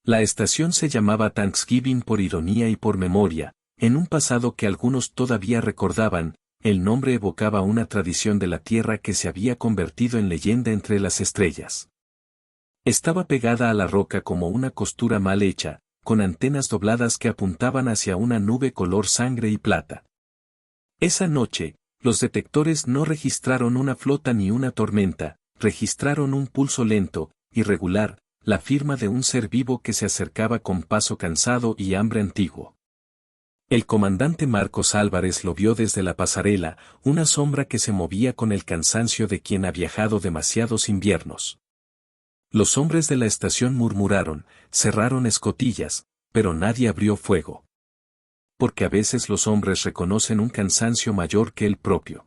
La estación se llamaba Thanksgiving por ironía y por memoria, en un pasado que algunos todavía recordaban. El nombre evocaba una tradición de la Tierra que se había convertido en leyenda entre las estrellas. Estaba pegada a la roca como una costura mal hecha, con antenas dobladas que apuntaban hacia una nube color sangre y plata. Esa noche, los detectores no registraron una flota ni una tormenta, registraron un pulso lento, irregular, la firma de un ser vivo que se acercaba con paso cansado y hambre antiguo. El comandante Marcos Álvarez lo vio desde la pasarela, una sombra que se movía con el cansancio de quien ha viajado demasiados inviernos. Los hombres de la estación murmuraron, cerraron escotillas, pero nadie abrió fuego. Porque a veces los hombres reconocen un cansancio mayor que el propio.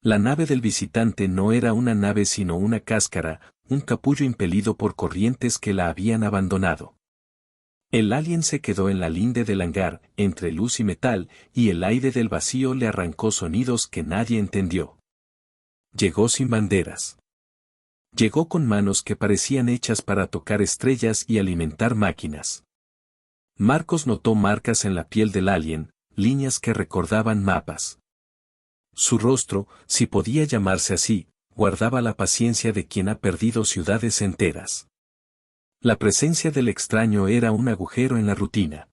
La nave del visitante no era una nave sino una cáscara, un capullo impelido por corrientes que la habían abandonado. El alien se quedó en la linde del hangar, entre luz y metal, y el aire del vacío le arrancó sonidos que nadie entendió. Llegó sin banderas. Llegó con manos que parecían hechas para tocar estrellas y alimentar máquinas. Marcos notó marcas en la piel del alien, líneas que recordaban mapas. Su rostro, si podía llamarse así, guardaba la paciencia de quien ha perdido ciudades enteras. La presencia del extraño era un agujero en la rutina.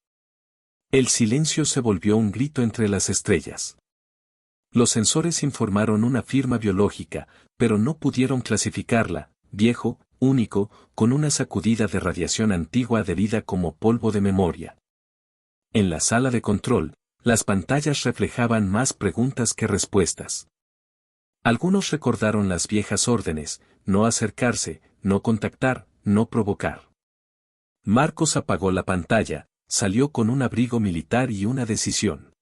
El silencio se volvió un grito entre las estrellas. Los sensores informaron una firma biológica, pero no pudieron clasificarla, viejo, único, con una sacudida de radiación antigua adherida como polvo de memoria. En la sala de control, las pantallas reflejaban más preguntas que respuestas. Algunos recordaron las viejas órdenes, no acercarse, no contactar, no provocar. Marcos apagó la pantalla, salió con un abrigo militar y una decisión.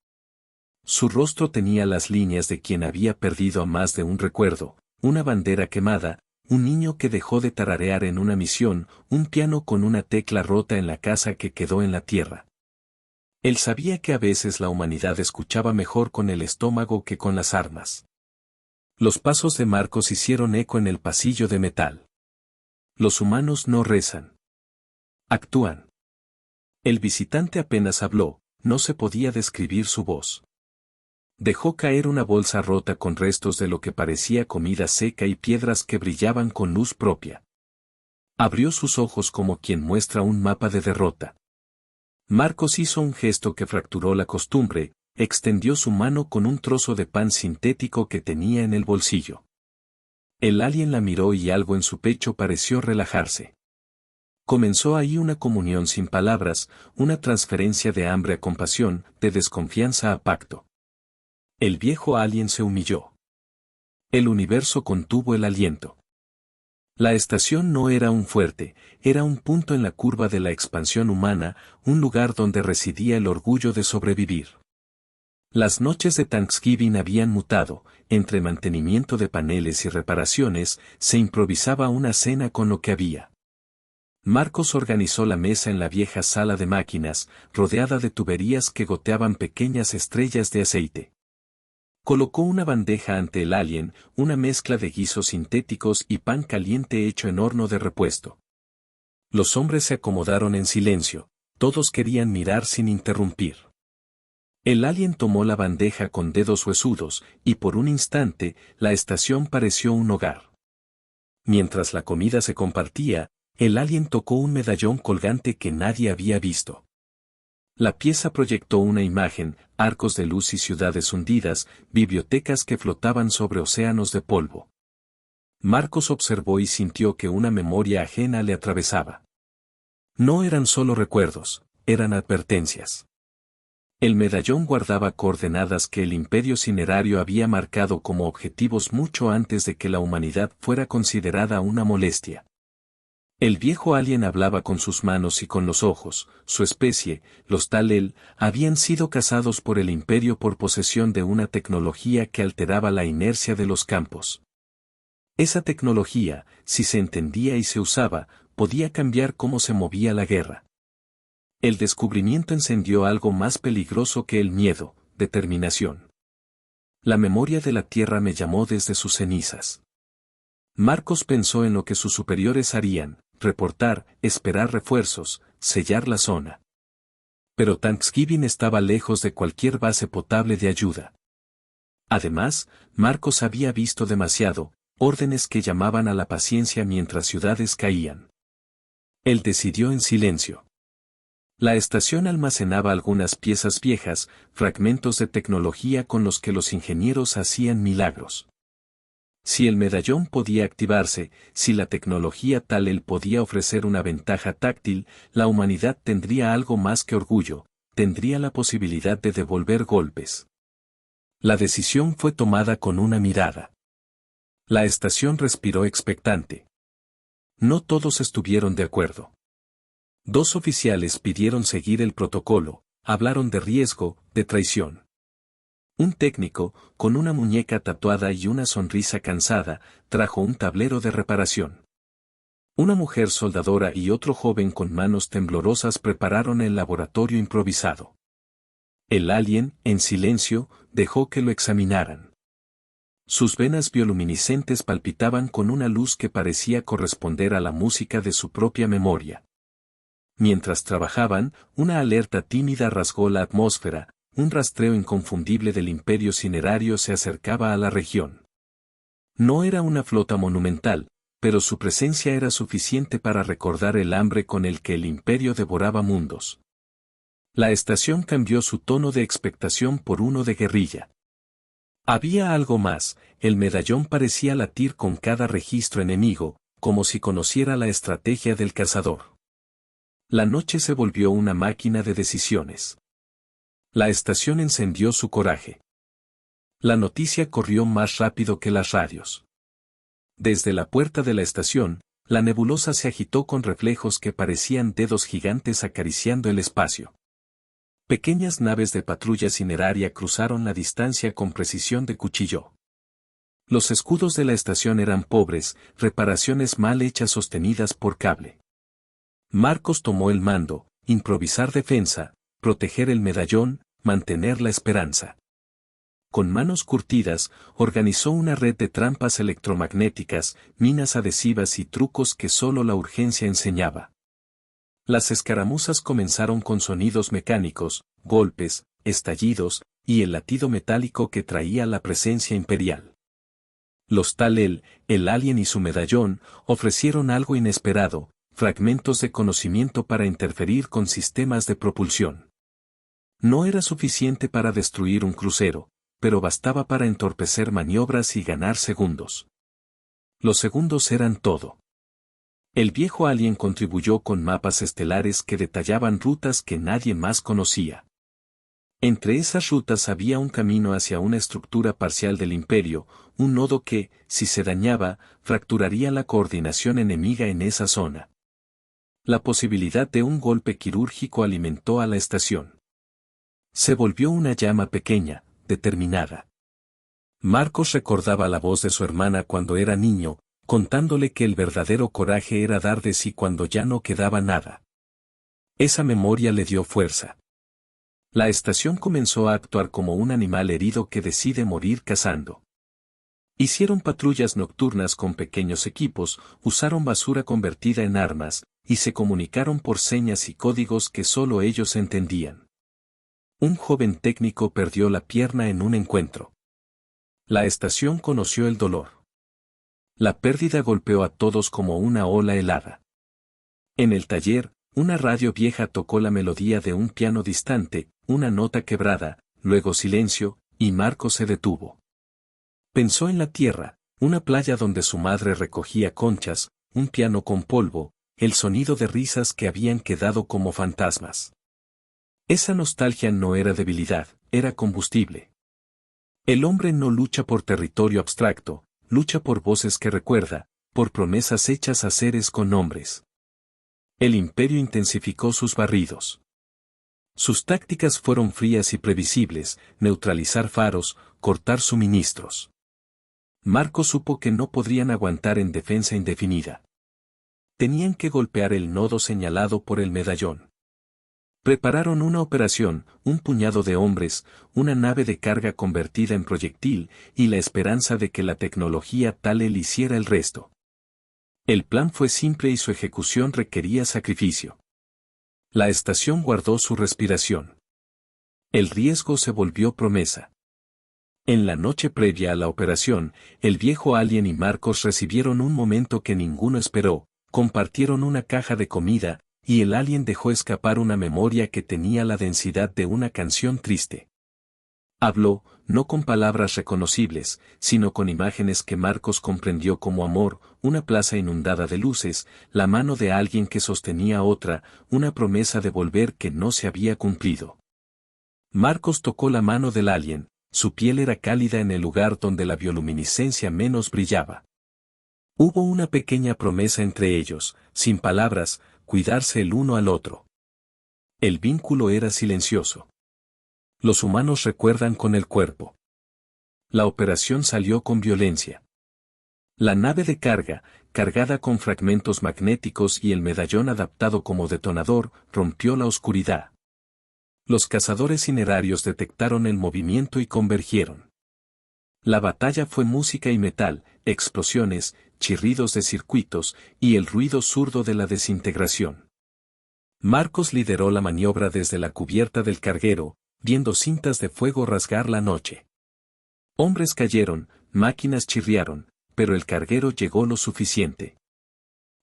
Su rostro tenía las líneas de quien había perdido a más de un recuerdo, una bandera quemada, un niño que dejó de tararear en una misión, un piano con una tecla rota en la casa que quedó en la tierra. Él sabía que a veces la humanidad escuchaba mejor con el estómago que con las armas. Los pasos de Marcos hicieron eco en el pasillo de metal. Los humanos no rezan. Actúan. El visitante apenas habló, no se podía describir su voz. Dejó caer una bolsa rota con restos de lo que parecía comida seca y piedras que brillaban con luz propia. Abrió sus ojos como quien muestra un mapa de derrota. Marcos hizo un gesto que fracturó la costumbre, extendió su mano con un trozo de pan sintético que tenía en el bolsillo. El alien la miró y algo en su pecho pareció relajarse. Comenzó ahí una comunión sin palabras, una transferencia de hambre a compasión, de desconfianza a pacto. El viejo alien se humilló. El universo contuvo el aliento. La estación no era un fuerte, era un punto en la curva de la expansión humana, un lugar donde residía el orgullo de sobrevivir. Las noches de Thanksgiving habían mutado, entre mantenimiento de paneles y reparaciones, se improvisaba una cena con lo que había. Marcos organizó la mesa en la vieja sala de máquinas, rodeada de tuberías que goteaban pequeñas estrellas de aceite. Colocó una bandeja ante el alien, una mezcla de guisos sintéticos y pan caliente hecho en horno de repuesto. Los hombres se acomodaron en silencio, todos querían mirar sin interrumpir. El alien tomó la bandeja con dedos huesudos, y por un instante, la estación pareció un hogar. Mientras la comida se compartía, el alien tocó un medallón colgante que nadie había visto. La pieza proyectó una imagen, arcos de luz y ciudades hundidas, bibliotecas que flotaban sobre océanos de polvo. Marcos observó y sintió que una memoria ajena le atravesaba. No eran solo recuerdos, eran advertencias. El medallón guardaba coordenadas que el imperio cinerario había marcado como objetivos mucho antes de que la humanidad fuera considerada una molestia. El viejo alien hablaba con sus manos y con los ojos, su especie, los Tal-El, habían sido cazados por el imperio por posesión de una tecnología que alteraba la inercia de los campos. Esa tecnología, si se entendía y se usaba, podía cambiar cómo se movía la guerra. El descubrimiento encendió algo más peligroso que el miedo, determinación. La memoria de la Tierra me llamó desde sus cenizas. Marcos pensó en lo que sus superiores harían, reportar, esperar refuerzos, sellar la zona. Pero Thanksgiving estaba lejos de cualquier base potable de ayuda. Además, Marcos había visto demasiado, órdenes que llamaban a la paciencia mientras ciudades caían. Él decidió en silencio. La estación almacenaba algunas piezas viejas, fragmentos de tecnología con los que los ingenieros hacían milagros. Si el medallón podía activarse, si la tecnología Talel podía ofrecer una ventaja táctil, la humanidad tendría algo más que orgullo, tendría la posibilidad de devolver golpes. La decisión fue tomada con una mirada. La estación respiró expectante. No todos estuvieron de acuerdo. Dos oficiales pidieron seguir el protocolo, hablaron de riesgo, de traición. Un técnico, con una muñeca tatuada y una sonrisa cansada, trajo un tablero de reparación. Una mujer soldadora y otro joven con manos temblorosas prepararon el laboratorio improvisado. El alien, en silencio, dejó que lo examinaran. Sus venas bioluminiscentes palpitaban con una luz que parecía corresponder a la música de su propia memoria. Mientras trabajaban, una alerta tímida rasgó la atmósfera, un rastreo inconfundible del imperio cinerario se acercaba a la región. No era una flota monumental, pero su presencia era suficiente para recordar el hambre con el que el imperio devoraba mundos. La estación cambió su tono de expectación por uno de guerrilla. Había algo más, el medallón parecía latir con cada registro enemigo, como si conociera la estrategia del cazador. La noche se volvió una máquina de decisiones. La estación encendió su coraje. La noticia corrió más rápido que las radios. Desde la puerta de la estación, la nebulosa se agitó con reflejos que parecían dedos gigantes acariciando el espacio. Pequeñas naves de patrulla cineraria cruzaron la distancia con precisión de cuchillo. Los escudos de la estación eran pobres, reparaciones mal hechas sostenidas por cable. Marcos tomó el mando, improvisar defensa, proteger el medallón, mantener la esperanza. Con manos curtidas, organizó una red de trampas electromagnéticas, minas adhesivas y trucos que solo la urgencia enseñaba. Las escaramuzas comenzaron con sonidos mecánicos, golpes, estallidos, y el latido metálico que traía la presencia imperial. Los Talel, el alien y su medallón, ofrecieron algo inesperado, fragmentos de conocimiento para interferir con sistemas de propulsión. No era suficiente para destruir un crucero, pero bastaba para entorpecer maniobras y ganar segundos. Los segundos eran todo. El viejo alien contribuyó con mapas estelares que detallaban rutas que nadie más conocía. Entre esas rutas había un camino hacia una estructura parcial del imperio, un nodo que, si se dañaba, fracturaría la coordinación enemiga en esa zona. La posibilidad de un golpe quirúrgico alimentó a la estación. Se volvió una llama pequeña, determinada. Marcos recordaba la voz de su hermana cuando era niño, contándole que el verdadero coraje era dar de sí cuando ya no quedaba nada. Esa memoria le dio fuerza. La estación comenzó a actuar como un animal herido que decide morir cazando. Hicieron patrullas nocturnas con pequeños equipos, usaron basura convertida en armas, y se comunicaron por señas y códigos que solo ellos entendían. Un joven técnico perdió la pierna en un encuentro. La estación conoció el dolor. La pérdida golpeó a todos como una ola helada. En el taller, una radio vieja tocó la melodía de un piano distante, una nota quebrada, luego silencio, y Marcos se detuvo. Pensó en la tierra, una playa donde su madre recogía conchas, un piano con polvo, el sonido de risas que habían quedado como fantasmas. Esa nostalgia no era debilidad, era combustible. El hombre no lucha por territorio abstracto, lucha por voces que recuerda, por promesas hechas a seres con nombres. El imperio intensificó sus barridos. Sus tácticas fueron frías y previsibles, neutralizar faros, cortar suministros. Marcos supo que no podrían aguantar en defensa indefinida. Tenían que golpear el nodo señalado por el medallón. Prepararon una operación, un puñado de hombres, una nave de carga convertida en proyectil, y la esperanza de que la tecnología Talel hiciera el resto. El plan fue simple y su ejecución requería sacrificio. La estación guardó su respiración. El riesgo se volvió promesa. En la noche previa a la operación, el viejo alien y Marcos recibieron un momento que ninguno esperó, compartieron una caja de comida, y el alien dejó escapar una memoria que tenía la densidad de una canción triste. Habló, no con palabras reconocibles, sino con imágenes que Marcos comprendió como amor, una plaza inundada de luces, la mano de alguien que sostenía otra, una promesa de volver que no se había cumplido. Marcos tocó la mano del alien, su piel era cálida en el lugar donde la bioluminiscencia menos brillaba. Hubo una pequeña promesa entre ellos, sin palabras, cuidarse el uno al otro. El vínculo era silencioso. Los humanos recuerdan con el cuerpo. La operación salió con violencia. La nave de carga, cargada con fragmentos magnéticos y el medallón adaptado como detonador, rompió la oscuridad. Los cazadores cinerarios detectaron el movimiento y convergieron. La batalla fue música y metal, explosiones, chirridos de circuitos, y el ruido zurdo de la desintegración. Marcos lideró la maniobra desde la cubierta del carguero, viendo cintas de fuego rasgar la noche. Hombres cayeron, máquinas chirriaron, pero el carguero llegó lo suficiente.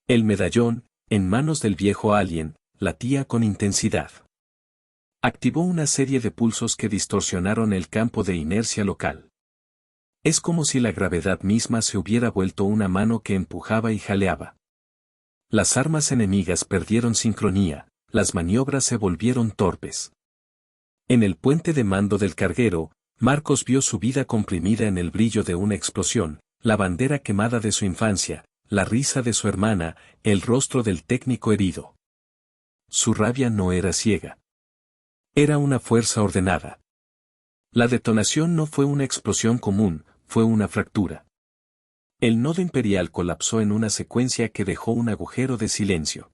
El medallón, en manos del viejo alien, latía con intensidad. Activó una serie de pulsos que distorsionaron el campo de inercia local. Es como si la gravedad misma se hubiera vuelto una mano que empujaba y jaleaba. Las armas enemigas perdieron sincronía, las maniobras se volvieron torpes. En el puente de mando del carguero, Marcos vio su vida comprimida en el brillo de una explosión, la bandera quemada de su infancia, la risa de su hermana, el rostro del técnico herido. Su rabia no era ciega. Era una fuerza ordenada. La detonación no fue una explosión común, fue una fractura. El nodo imperial colapsó en una secuencia que dejó un agujero de silencio.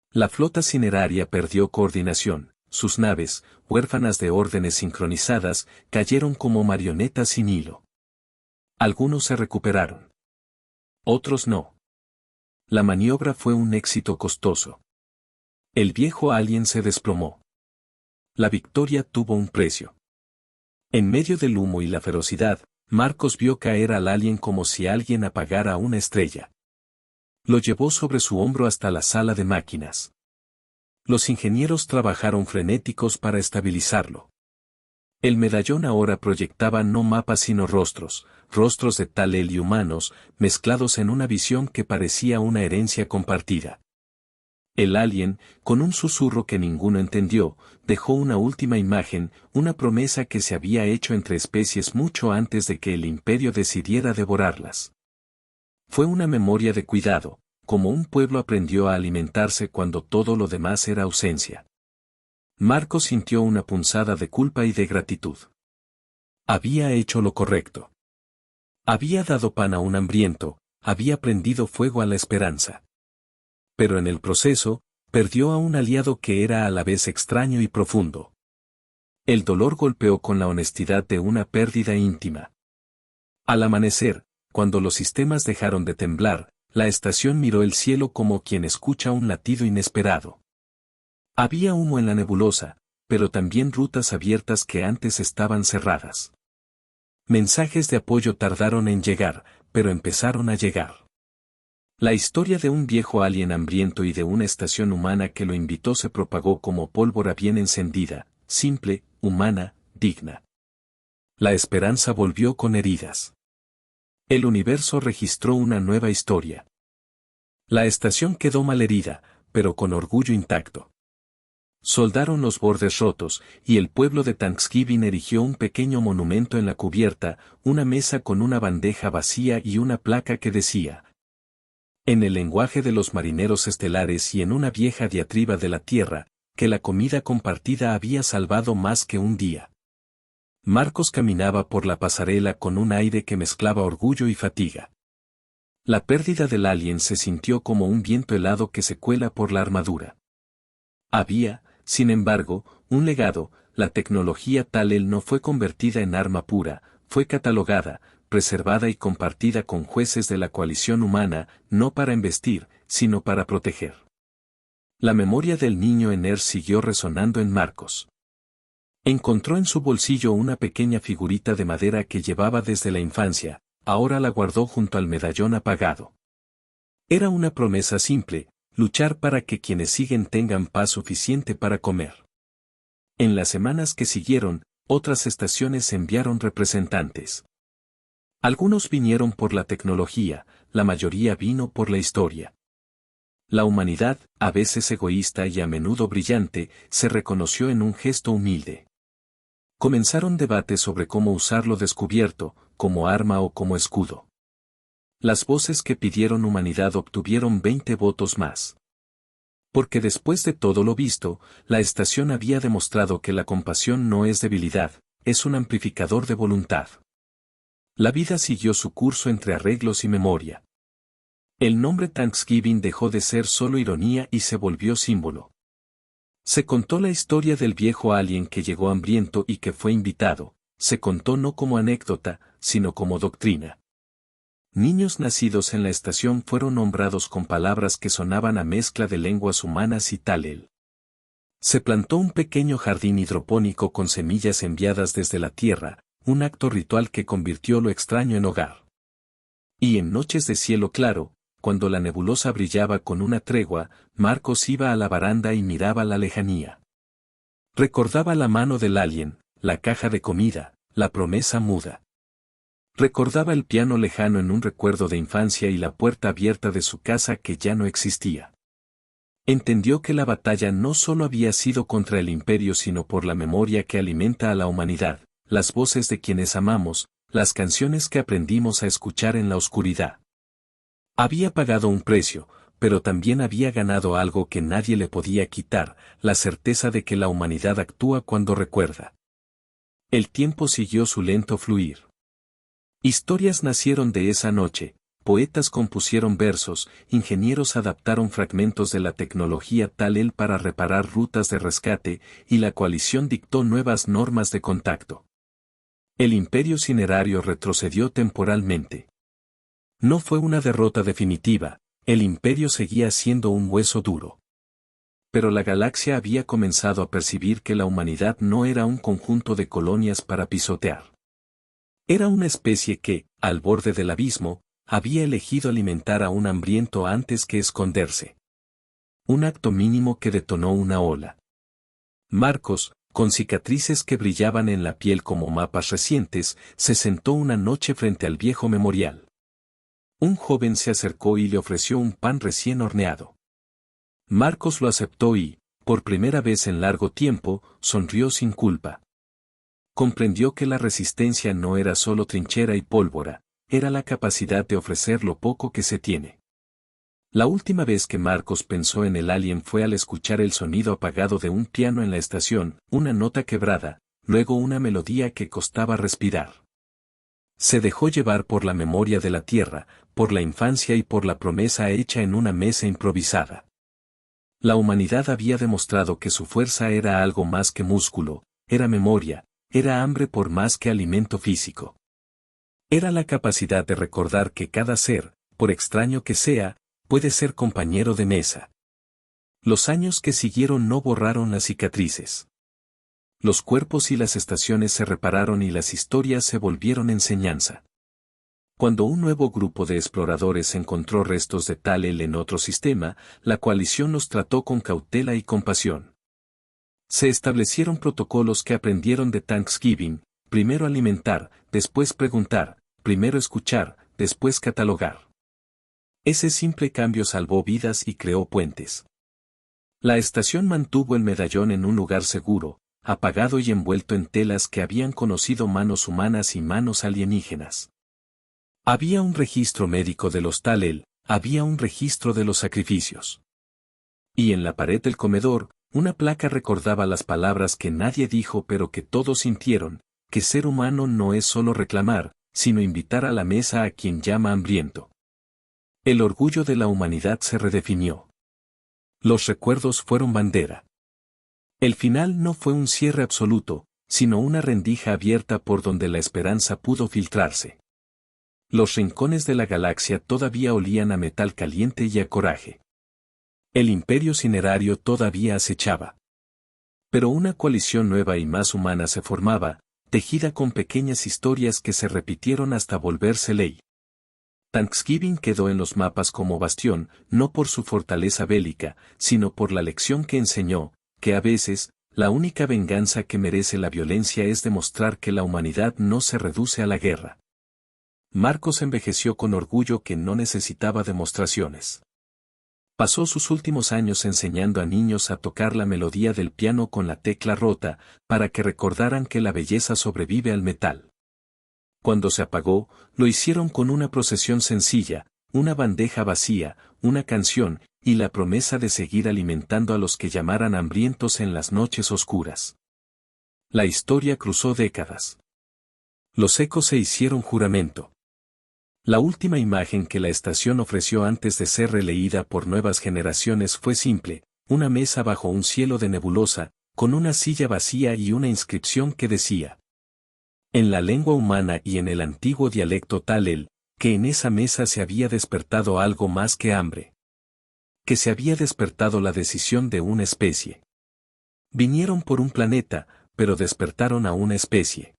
La flota cineraria perdió coordinación, sus naves, huérfanas de órdenes sincronizadas, cayeron como marionetas sin hilo. Algunos se recuperaron. Otros no. La maniobra fue un éxito costoso. El viejo alien se desplomó. La victoria tuvo un precio. En medio del humo y la ferocidad, Marcos vio caer al alien como si alguien apagara una estrella. Lo llevó sobre su hombro hasta la sala de máquinas. Los ingenieros trabajaron frenéticos para estabilizarlo. El medallón ahora proyectaba no mapas sino rostros, rostros de Tal-El y humanos, mezclados en una visión que parecía una herencia compartida. El alien, con un susurro que ninguno entendió, dejó una última imagen, una promesa que se había hecho entre especies mucho antes de que el imperio decidiera devorarlas. Fue una memoria de cuidado, como un pueblo aprendió a alimentarse cuando todo lo demás era ausencia. Marcos sintió una punzada de culpa y de gratitud. Había hecho lo correcto. Había dado pan a un hambriento, había prendido fuego a la esperanza. Pero en el proceso, perdió a un aliado que era a la vez extraño y profundo. El dolor golpeó con la honestidad de una pérdida íntima. Al amanecer, cuando los sistemas dejaron de temblar, la estación miró el cielo como quien escucha un latido inesperado. Había humo en la nebulosa, pero también rutas abiertas que antes estaban cerradas. Mensajes de apoyo tardaron en llegar, pero empezaron a llegar. La historia de un viejo alien hambriento y de una estación humana que lo invitó se propagó como pólvora bien encendida, simple, humana, digna. La esperanza volvió con heridas. El universo registró una nueva historia. La estación quedó malherida, pero con orgullo intacto. Soldaron los bordes rotos, y el pueblo de Thanksgiving erigió un pequeño monumento en la cubierta, una mesa con una bandeja vacía y una placa que decía: en el lenguaje de los marineros estelares y en una vieja diatriba de la tierra, que la comida compartida había salvado más que un día. Marcos caminaba por la pasarela con un aire que mezclaba orgullo y fatiga. La pérdida del alien se sintió como un viento helado que se cuela por la armadura. Había, sin embargo, un legado, la tecnología Tal-El no fue convertida en arma pura, fue catalogada, preservada y compartida con jueces de la coalición humana, no para embestir, sino para proteger. La memoria del niño Ener siguió resonando en Marcos. Encontró en su bolsillo una pequeña figurita de madera que llevaba desde la infancia, ahora la guardó junto al medallón apagado. Era una promesa simple, luchar para que quienes siguen tengan paz suficiente para comer. En las semanas que siguieron, otras estaciones enviaron representantes. Algunos vinieron por la tecnología, la mayoría vino por la historia. La humanidad, a veces egoísta y a menudo brillante, se reconoció en un gesto humilde. Comenzaron debates sobre cómo usar lo descubierto, como arma o como escudo. Las voces que pidieron humanidad obtuvieron 20 votos más. Porque después de todo lo visto, la estación había demostrado que la compasión no es debilidad, es un amplificador de voluntad. La vida siguió su curso entre arreglos y memoria. El nombre Thanksgiving dejó de ser solo ironía y se volvió símbolo. Se contó la historia del viejo alien que llegó hambriento y que fue invitado, se contó no como anécdota, sino como doctrina. Niños nacidos en la estación fueron nombrados con palabras que sonaban a mezcla de lenguas humanas y Talel. Se plantó un pequeño jardín hidropónico con semillas enviadas desde la tierra, un acto ritual que convirtió lo extraño en hogar. Y en noches de cielo claro, cuando la nebulosa brillaba con una tregua, Marcos iba a la baranda y miraba la lejanía. Recordaba la mano del alien, la caja de comida, la promesa muda. Recordaba el piano lejano en un recuerdo de infancia y la puerta abierta de su casa que ya no existía. Entendió que la batalla no solo había sido contra el imperio sino por la memoria que alimenta a la humanidad, las voces de quienes amamos, las canciones que aprendimos a escuchar en la oscuridad. Había pagado un precio, pero también había ganado algo que nadie le podía quitar, la certeza de que la humanidad actúa cuando recuerda. El tiempo siguió su lento fluir. Historias nacieron de esa noche, poetas compusieron versos, ingenieros adaptaron fragmentos de la tecnología Talel para reparar rutas de rescate, y la coalición dictó nuevas normas de contacto. El imperio cinerario retrocedió temporalmente. No fue una derrota definitiva, el imperio seguía siendo un hueso duro. Pero la galaxia había comenzado a percibir que la humanidad no era un conjunto de colonias para pisotear. Era una especie que, al borde del abismo, había elegido alimentar a un hambriento antes que esconderse. Un acto mínimo que detonó una ola. Marcos, con cicatrices que brillaban en la piel como mapas recientes, se sentó una noche frente al viejo memorial. Un joven se acercó y le ofreció un pan recién horneado. Marcos lo aceptó y, por primera vez en largo tiempo, sonrió sin culpa. Comprendió que la resistencia no era solo trinchera y pólvora, era la capacidad de ofrecer lo poco que se tiene. La última vez que Marcos pensó en el alien fue al escuchar el sonido apagado de un piano en la estación, una nota quebrada, luego una melodía que costaba respirar. Se dejó llevar por la memoria de la tierra, por la infancia y por la promesa hecha en una mesa improvisada. La humanidad había demostrado que su fuerza era algo más que músculo, era memoria, era hambre por más que alimento físico. Era la capacidad de recordar que cada ser, por extraño que sea, puede ser compañero de mesa. Los años que siguieron no borraron las cicatrices. Los cuerpos y las estaciones se repararon y las historias se volvieron enseñanza. Cuando un nuevo grupo de exploradores encontró restos de Talel en otro sistema, la coalición los trató con cautela y compasión. Se establecieron protocolos que aprendieron de Thanksgiving, primero alimentar, después preguntar, primero escuchar, después catalogar. Ese simple cambio salvó vidas y creó puentes. La estación mantuvo el medallón en un lugar seguro, apagado y envuelto en telas que habían conocido manos humanas y manos alienígenas. Había un registro médico de los Talel, había un registro de los sacrificios. Y en la pared del comedor, una placa recordaba las palabras que nadie dijo pero que todos sintieron, que ser humano no es solo reclamar, sino invitar a la mesa a quien llama hambriento. El orgullo de la humanidad se redefinió. Los recuerdos fueron bandera. El final no fue un cierre absoluto, sino una rendija abierta por donde la esperanza pudo filtrarse. Los rincones de la galaxia todavía olían a metal caliente y a coraje. El imperio cinerario todavía acechaba. Pero una coalición nueva y más humana se formaba, tejida con pequeñas historias que se repitieron hasta volverse ley. Thanksgiving quedó en los mapas como bastión, no por su fortaleza bélica, sino por la lección que enseñó, que a veces, la única venganza que merece la violencia es demostrar que la humanidad no se reduce a la guerra. Marcos envejeció con orgullo que no necesitaba demostraciones. Pasó sus últimos años enseñando a niños a tocar la melodía del piano con la tecla rota, para que recordaran que la belleza sobrevive al metal. Cuando se apagó, lo hicieron con una procesión sencilla, una bandeja vacía, una canción, y la promesa de seguir alimentando a los que llamaran hambrientos en las noches oscuras. La historia cruzó décadas. Los ecos se hicieron juramento. La última imagen que la estación ofreció antes de ser releída por nuevas generaciones fue simple, una mesa bajo un cielo de nebulosa, con una silla vacía y una inscripción que decía: en la lengua humana y en el antiguo dialecto Talel, que en esa mesa se había despertado algo más que hambre. Que se había despertado la decisión de una especie. Vinieron por un planeta, pero despertaron a una especie.